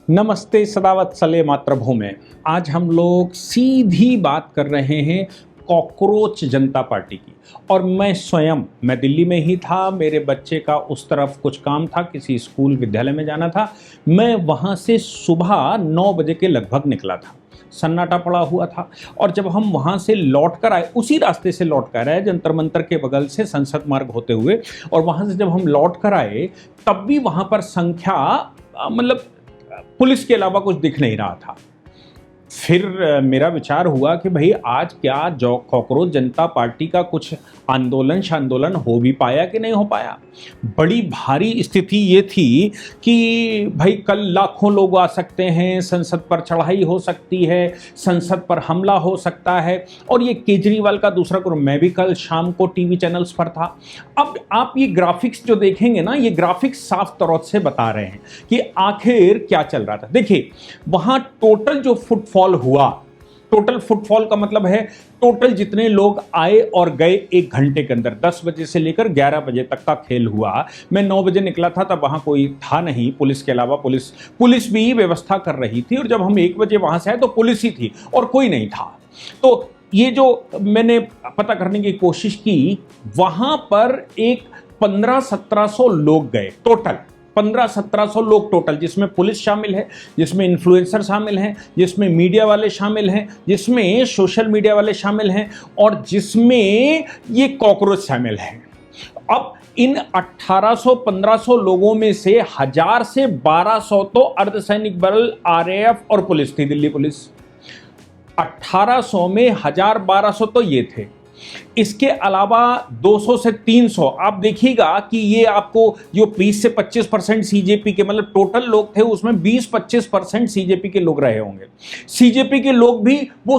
नमस्ते सदावत्सले मातृभूमि। आज हम लोग सीधी बात कर रहे हैं कॉकरोच जनता पार्टी की। और मैं दिल्ली में ही था, मेरे बच्चे का उस तरफ कुछ काम था, किसी स्कूल विद्यालय में जाना था। मैं वहाँ से सुबह 9 बजे के लगभग निकला था, सन्नाटा पड़ा हुआ था। और जब हम वहाँ से लौट कर आए, उसी रास्ते से लौट कर आए जंतर मंतर के बगल से संसद मार्ग होते हुए, और वहाँ से जब हम लौट कर आए तब भी वहाँ पर संख्या मतलब पुलिस के अलावा कुछ दिख नहीं रहा था। फिर मेरा विचार हुआ कि भाई आज क्या जो कॉकरोच जनता पार्टी का कुछ आंदोलन हो भी पाया कि नहीं हो पाया। बड़ी भारी स्थिति ये थी कि भाई कल लाखों लोग आ सकते हैं, संसद पर चढ़ाई हो सकती है, संसद पर हमला हो सकता है। और ये केजरीवाल का दूसरा ग्रुप, मैं भी कल शाम को टीवी चैनल्स पर था। अब आप ये ग्राफिक्स जो देखेंगे ना, ये ग्राफिक्स साफ तौर से बता रहे हैं कि आखिर क्या चल रहा था। देखिए वहां टोटल जो फुटफॉल हुआ, टोटल फुटफॉल का मतलब है टोटल जितने लोग आए और गए 1 घंटे के अंदर, 10 बजे से लेकर 11 बजे तक का खेल हुआ। मैं 9 बजे निकला था, तब वहां कोई था नहीं पुलिस के अलावा। पुलिस भी व्यवस्था कर रही थी, और जब हम 1 बजे वहां से आए तो पुलिस ही थी और कोई नहीं था। तो ये जो मैंने पता करने की कोशिश की, वहां पर एक 1500-1700 लोग गए टोटल, 1500-1700 लोग टोटल, जिसमें पुलिस शामिल है, जिसमें इन्फ्लुएंसर शामिल हैं, जिसमें मीडिया वाले शामिल हैं, जिसमें सोशल मीडिया वाले शामिल हैं, और जिसमें ये कॉकरोच शामिल हैं। अब इन 1800-1500 लोगों में से 1000 से 1200 तो अर्धसैनिक बल, आरएएफ और पुलिस थी, दिल्ली पुलिस। 1800 में 1000-1200 तो ये थे। इसके अलावा 200 से 300 आप देखिएगा कि ये आपको जो 20 से 25% सीजेपी के, मतलब टोटल लोग थे उसमें 20-25% सीजेपी के लोग रहे होंगे। सीजेपी के लोग भी वो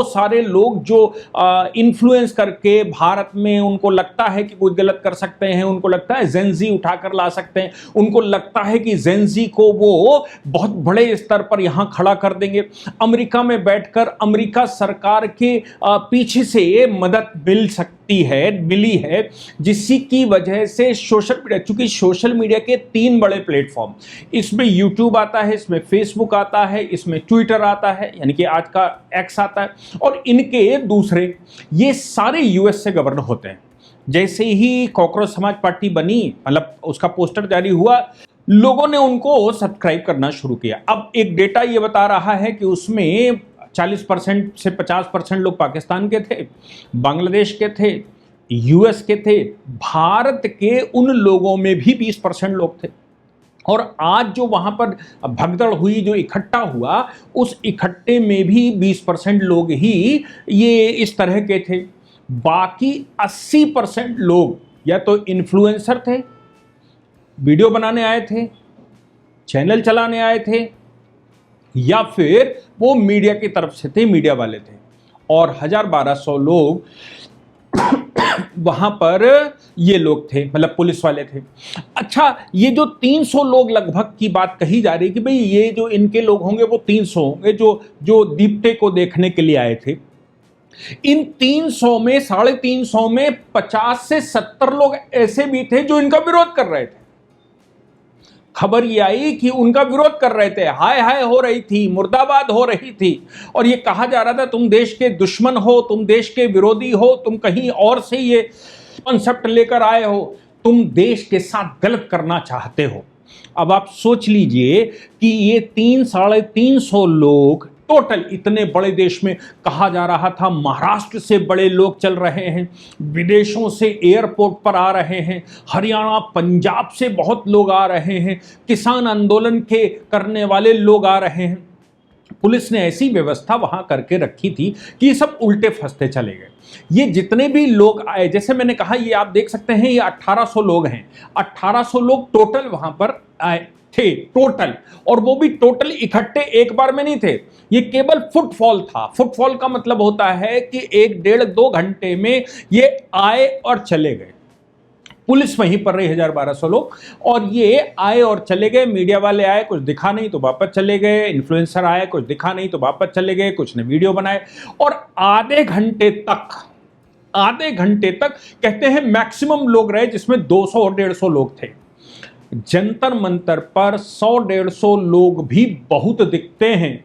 सारे लोग जो इन्फ्लुएंस करके भारत में उनको लगता है कि कुछ गलत कर सकते हैं, उनको लगता है जेनजी उठाकर ला सकते हैं, उनको लगता है कि जेनजी को वो बहुत बड़े स्तर पर यहां खड़ा कर देंगे। अमेरिका में बैठकर अमेरिका सरकार के पीछे से मदद मिली है, जिसकी वजह से सोशल मीडिया, चूंकि सोशल मीडिया के 3 बड़े प्लेटफॉर्म, इसमें यूट्यूब आता है, इसमें फेसबुक आता है, इसमें ट्विटर आता है, यानी कि आज का एक्स आता है, और इनके दूसरे, ये सारे यूएस से गवर्न होते हैं। जैसे ही कॉकरोच समाज पार्टी बनी, मतलब उसका पोस्टर जारी हुआ, लोगों ने उनको सब्सक्राइब करना शुरू किया। अब एक डेटा ये बता रहा है कि उसमें 40% से 50% लोग पाकिस्तान के थे, बांग्लादेश के थे, यूएस के थे, भारत के उन लोगों में भी 20% लोग थे। और आज जो वहां पर भगदड़ हुई, जो इकट्ठा हुआ, उस इकट्ठे में भी 20% लोग ही ये इस तरह के थे। बाकी 80% लोग या तो इन्फ्लुएंसर थे, वीडियो बनाने आए थे, चैनल चलाने आए थे, या फिर वो मीडिया की तरफ से थे, मीडिया वाले थे। और 1000-1200 लोग वहां पर ये लोग थे, मतलब पुलिस वाले थे। अच्छा, ये जो 300 लोग लगभग की बात कही जा रही है कि भाई ये जो इनके लोग होंगे वो 300 होंगे जो दीप्ते को देखने के लिए आए थे। इन 300 में 350 में 50 से 70 लोग ऐसे भी थे जो इनका विरोध कर रहे थे। खबर ये आई कि उनका विरोध कर रहे थे, हाय हाय हो रही थी, मुर्दाबाद हो रही थी, और ये कहा जा रहा था तुम देश के दुश्मन हो, तुम देश के विरोधी हो, तुम कहीं और से ये कॉन्सेप्ट लेकर आए हो, तुम देश के साथ गलत करना चाहते हो। अब आप सोच लीजिए कि ये 300-350 लोग टोटल, इतने बड़े देश में, कहा जा रहा था महाराष्ट्र से बड़े लोग चल रहे हैं, विदेशों से एयरपोर्ट पर आ रहे हैं, हरियाणा पंजाब से बहुत लोग आ रहे हैं, किसान आंदोलन के करने वाले लोग आ रहे हैं। पुलिस ने ऐसी व्यवस्था वहां करके रखी थी कि ये सब उल्टे फंसते चले गए। ये जितने भी लोग आए, जैसे मैंने कहा, ये आप देख सकते हैं, ये 1800 लोग हैं। 1800 लोग टोटल वहां पर आए थे टोटल, और वो भी टोटल इकट्ठे एक बार में नहीं थे। ये केवल फुटफॉल था। फुटफॉल का मतलब होता है कि 1-1.5-2 घंटे में ये आए और चले गए। पुलिस वहीं पर रही 1000-1200 लोग, और ये आए और चले गए। मीडिया वाले आए, कुछ दिखा नहीं तो वापस चले गए, इन्फ्लुएंसर आए, कुछ दिखा नहीं तो वापस चले गए, कुछ ने वीडियो बनाए। और आधे घंटे तक कहते हैं मैक्सिमम लोग रहे, जिसमें 200 और 150 लोग थे। जंतर मंतर पर 100-150 लोग भी बहुत दिखते हैं।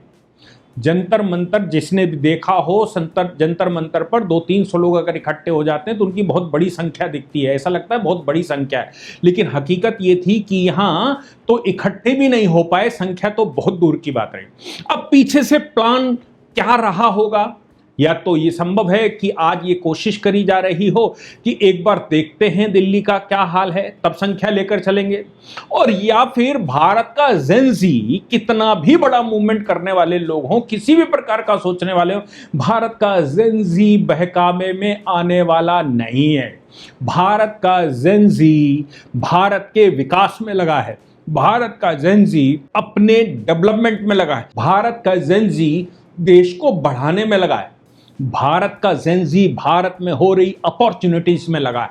जंतर मंतर जिसने भी देखा हो, जंतर मंतर पर 200-300 लोग अगर इकट्ठे हो जाते हैं तो उनकी बहुत बड़ी संख्या दिखती है, ऐसा लगता है बहुत बड़ी संख्या है। लेकिन हकीकत ये थी कि यहाँ तो इकट्ठे भी नहीं हो पाए, संख्या तो बहुत दूर की बात रही। अब पीछे से प्लान क्या रहा होगा? या तो ये संभव है कि आज ये कोशिश करी जा रही हो कि एक बार देखते हैं दिल्ली का क्या हाल है, तब संख्या लेकर चलेंगे, और या फिर भारत का जेनजी कितना भी बड़ा मूवमेंट करने वाले लोग हों, किसी भी प्रकार का सोचने वाले हों, भारत का जेनजी बहकावे में आने वाला नहीं है। भारत का जेनजी भारत के विकास में लगा है, भारत का जेनजी अपने डेवलपमेंट में लगा है, भारत का जेनजी देश को बढ़ाने में लगा है, भारत का जेनजी भारत में हो रही अपॉर्चुनिटीज में लगा है।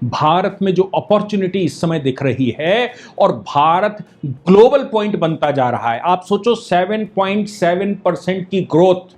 भारत में जो अपॉर्चुनिटी इस समय दिख रही है और भारत ग्लोबल पॉइंट बनता जा रहा है। आप सोचो 7.7% की ग्रोथ,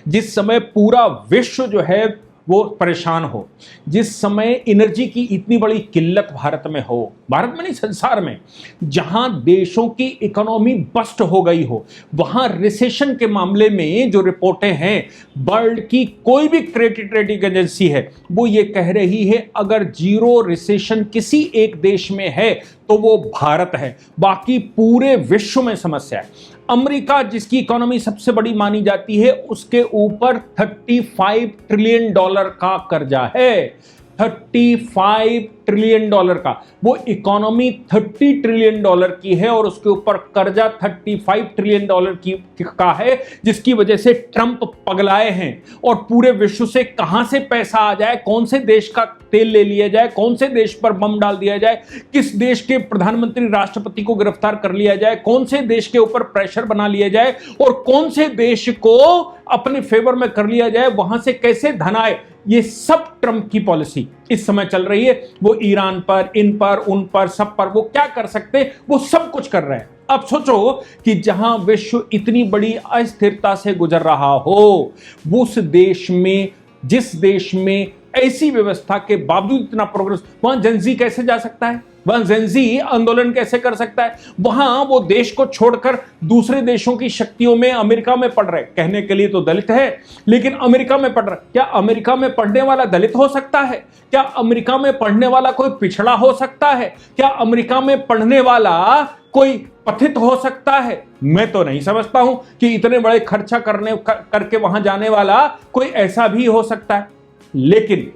जिस समय पूरा विश्व जो है वो परेशान हो, जिस समय एनर्जी की इतनी बड़ी किल्लत भारत में हो, भारत में नहीं संसार में, जहां देशों की इकोनॉमी बस्ट हो गई हो, वहां रिसेशन के मामले में जो रिपोर्टें हैं, वर्ल्ड की कोई भी क्रेडिट रेटिंग एजेंसी है वो ये कह रही है अगर जीरो रिसेशन किसी एक देश में है तो वो भारत है, बाकी पूरे विश्व में समस्या है। अमेरिका जिसकी इकोनॉमी सबसे बड़ी मानी जाती है, उसके ऊपर $35 ट्रिलियन का कर्जा है। $35 ट्रिलियन का, वो इकोनॉमी $30 ट्रिलियन की है और उसके ऊपर कर्जा $35 ट्रिलियन का है, जिसकी वजह से ट्रंप पगलाए हैं और पूरे विश्व से कहां से पैसा आ जाए, कौन से देश का तेल ले लिया जाए, कौन से देश पर बम डाल दिया जाए, किस देश के प्रधानमंत्री राष्ट्रपति को गिरफ्तार कर लिया जाए, कौन से देश के ऊपर प्रेशर बना लिया जाए और कौन से देश को अपने फेवर में कर लिया जाए, वहां से कैसे धन आए, ये सब ट्रंप की पॉलिसी इस समय चल रही है। वो ईरान पर, इन पर, उन पर, सब पर वो क्या कर सकते, वो सब कुछ कर रहे हैं। अब सोचो कि जहां विश्व इतनी बड़ी अस्थिरता से गुजर रहा हो, उस देश में, जिस देश में ऐसी व्यवस्था के बावजूद इतना प्रोग्रेस, वहां जेनजी कैसे जा सकता है, वहां जेनजी आंदोलन कैसे कर सकता है? वहां वो देश को छोड़कर दूसरे देशों की शक्तियों में, अमेरिका में पढ़ रहे, कहने के लिए तो दलित है लेकिन अमेरिका में पढ़ रहे। क्या अमेरिका में पढ़ने वाला दलित हो सकता है? क्या अमेरिका में पढ़ने वाला कोई पिछड़ा हो सकता है? क्या अमेरिका में पढ़ने वाला कोई पतित हो सकता है? मैं तो नहीं समझता हूं कि इतने बड़े खर्चा करके वहां जाने वाला कोई ऐसा भी हो सकता है। लेकिन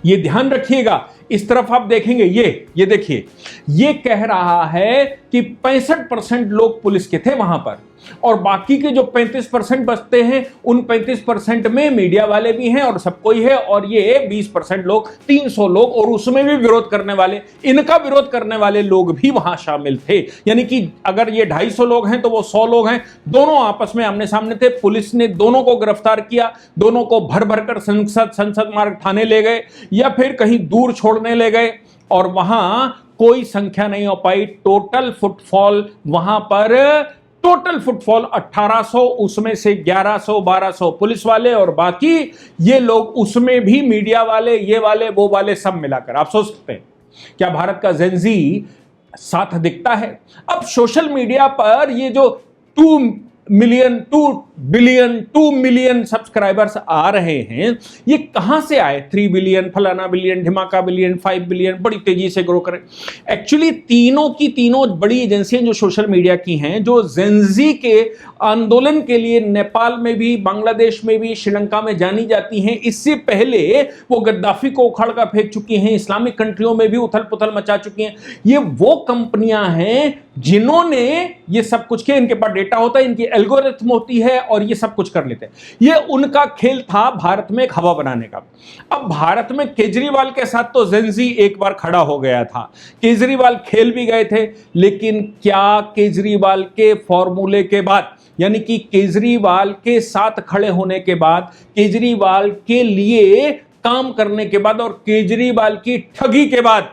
ये ध्यान रखिएगा, इस तरफ आप देखेंगे, ये देखिए, ये कह रहा है कि 65% लोग पुलिस के थे वहां पर, और बाकी के जो 35% बचते हैं, उन 35% में मीडिया वाले भी हैं और सब कोई है, और ये 20% लोग, 300 लोग, और उसमें भी विरोध करने वाले, इनका विरोध करने वाले लोग भी वहां शामिल थे। यानी कि अगर ये 250 लोग हैं तो वो 100 लोग हैं, दोनों आपस में आमने सामने थे। पुलिस ने दोनों को गिरफ्तार किया, दोनों को भर भर कर संसद मार्ग थाने ले गए या फिर कहीं दूर छोड़ने ले गए, और वहां कोई संख्या नहीं हो पाई। टोटल फुटफॉल वहां पर, टोटल फुटफॉल 1800, उसमें से 1100-1200 पुलिस वाले और बाकी ये लोग, उसमें भी मीडिया वाले, ये वाले, वो वाले, सब मिलाकर। आप सोच सकते हैं क्या भारत का जेनजी साथ दिखता है? अब सोशल मीडिया पर ये जो 2 मिलियन सब्सक्राइबर्स आ रहे हैं, ये कहां से आए? 3 बिलियन, फलाना बिलियन, ढिमाका बिलियन, 5 बिलियन, बड़ी तेजी से ग्रो करें। एक्चुअली तीनों की तीनों बड़ी एजेंसियां जो सोशल मीडिया की हैं, जो जेनजी के आंदोलन के लिए नेपाल में भी, बांग्लादेश में भी, श्रीलंका में जानी जाती हैं, इससे पहले वो गद्दाफी को उखाड़ कर फेंक चुकी हैं, इस्लामिक कंट्रियों में भी उथल पुथल मचा चुकी हैं। ये वो कंपनियां हैं जिन्होंने ये सब कुछ किया। इनके पास डेटा होता है, इनकी एल्गोरिथम होती है और ये सब कुछ कर लेते हैं। ये उनका खेल था भारत में एक हवा बनाने का। अब भारत में केजरीवाल के साथ तो जेनजी एक बार खड़ा हो गया था, केजरीवाल खेल भी गए थे, लेकिन क्या केजरीवाल के फॉर्मूले के बाद, यानी कि केजरीवाल के साथ खड़े होने के बाद, केजरीवाल के लिए काम करने के बाद और केजरीवाल की ठगी के बाद,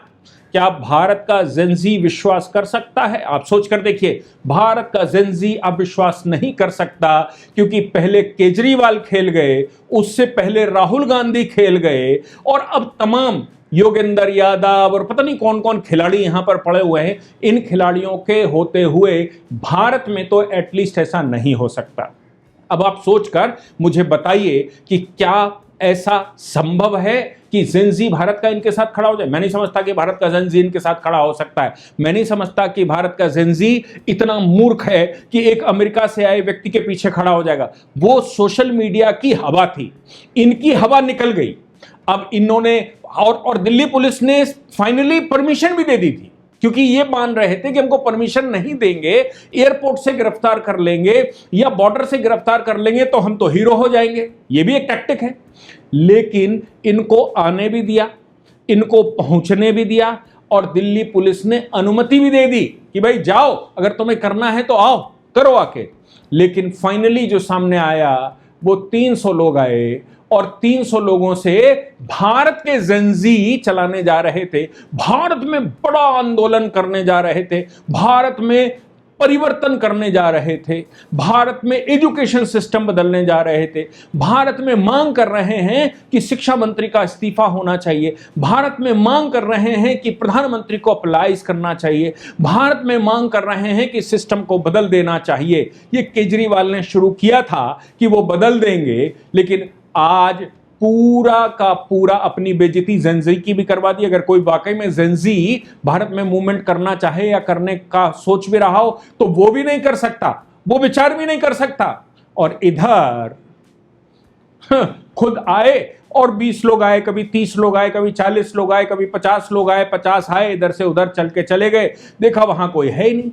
क्या भारत का जेनजी विश्वास कर सकता है? आप सोच कर देखिए, भारत का जेनजी अब विश्वास नहीं कर सकता, क्योंकि पहले केजरीवाल खेल गए, उससे पहले राहुल गांधी खेल गए, और अब तमाम योगेंद्र यादव और पता नहीं कौन कौन खिलाड़ी यहां पर पड़े हुए हैं। इन खिलाड़ियों के होते हुए भारत में तो एटलीस्ट ऐसा नहीं हो सकता। अब आप सोचकर मुझे बताइए कि क्या ऐसा संभव है कि जेनजी भारत का इनके साथ खड़ा हो जाए? मैं नहीं समझता कि भारत का जेनजी इनके साथ खड़ा हो सकता है। मैं नहीं समझता कि भारत का जेनजी इतना मूर्ख है कि एक अमेरिका से आए व्यक्ति के पीछे खड़ा हो जाएगा। वो सोशल मीडिया की हवा थी, इनकी हवा निकल गई। अब इन्होंने और दिल्ली पुलिस ने फाइनली परमिशन भी दे दी थी, क्योंकि ये मान रहे थे कि हमको परमिशन नहीं देंगे, एयरपोर्ट से गिरफ्तार कर लेंगे या बॉर्डर से गिरफ्तार कर लेंगे तो हम तो हीरो हो जाएंगे। ये भी एक टैक्टिक है। लेकिन इनको आने भी दिया, इनको पहुंचने भी दिया और दिल्ली पुलिस ने अनुमति भी दे दी कि भाई जाओ, अगर तुम्हें करना है तो आओ, करो आके। लेकिन फाइनली जो सामने आया वो 300 लोग आए और 300 लोगों से भारत के जेनजी चलाने जा रहे थे, भारत में बड़ा आंदोलन करने जा रहे थे, भारत में परिवर्तन करने जा रहे थे, भारत में एजुकेशन सिस्टम बदलने जा रहे थे, भारत में मांग कर रहे हैं कि शिक्षा मंत्री का इस्तीफा होना चाहिए, भारत में मांग कर रहे हैं कि प्रधानमंत्री को अप्लाइज करना चाहिए, भारत में मांग कर रहे हैं कि सिस्टम को बदल देना चाहिए। ये केजरीवाल ने शुरू किया था कि वो बदल देंगे, लेकिन आज पूरा का पूरा अपनी बेइज्जती जेनजी की भी करवा दी। अगर कोई वाकई में जेनजी भारत में मूवमेंट करना चाहे या करने का सोच भी रहा हो तो वो भी नहीं कर सकता, वो विचार भी नहीं कर सकता। और इधर खुद आए और 20 लोग आए, कभी 30 लोग आए, कभी 40 लोग आए, कभी 50 लोग आए, 50 आए, इधर से उधर चल के चले गए, देखा वहां कोई है ही नहीं।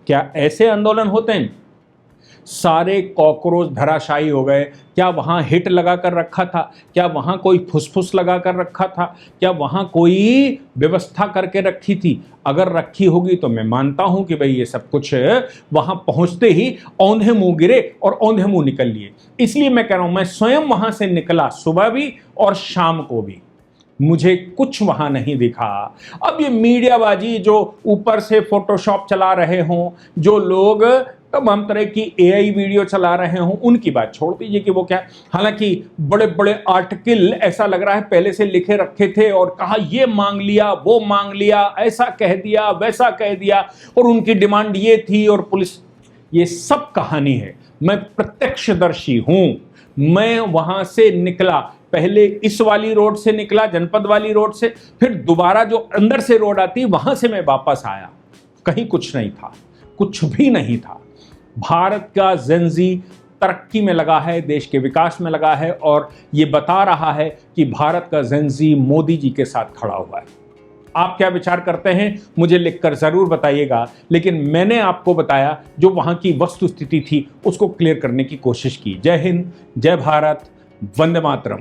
क्या ऐसे आंदोलन होते हैं? सारे कॉकरोच धराशायी हो गए। क्या वहां हिट लगा कर रखा था? क्या वहां कोई फुसफुस लगा कर रखा था? क्या वहां कोई व्यवस्था करके रखी थी? अगर रखी होगी तो मैं मानता हूं कि भाई ये सब कुछ वहां पहुंचते ही औंधे मुंह गिरे और औंधे मुंह निकल लिए। इसलिए मैं कह रहा हूं, मैं स्वयं वहां से निकला, सुबह भी और शाम को भी, मुझे कुछ वहां नहीं दिखा। अब ये मीडियाबाजी जो ऊपर से फोटोशॉप चला रहे हों, जो लोग तमाम तरह की एआई वीडियो चला रहे हों, उनकी बात छोड़ दीजिए कि वो क्या। हालांकि बड़े बड़े आर्टिकल ऐसा लग रहा है पहले से लिखे रखे थे और कहा ये मांग लिया, वो मांग लिया, ऐसा कह दिया, वैसा कह दिया, और उनकी डिमांड ये थी और पुलिस, ये सब कहानी है। मैं प्रत्यक्षदर्शी हूं। मैं वहां से निकला, पहले इस वाली रोड से निकला, जनपद वाली रोड से, फिर दोबारा जो अंदर से रोड आती वहां से मैं वापस आया। कहीं कुछ नहीं था, कुछ भी नहीं था। भारत का जेनजी तरक्की में लगा है, देश के विकास में लगा है, और ये बता रहा है कि भारत का जेनजी मोदी जी के साथ खड़ा हुआ है। आप क्या विचार करते हैं मुझे लिखकर जरूर बताइएगा। लेकिन मैंने आपको बताया जो वहां की वस्तुस्थिति थी, उसको क्लियर करने की कोशिश की। जय हिंद, जय भारत, वंदे मातरम।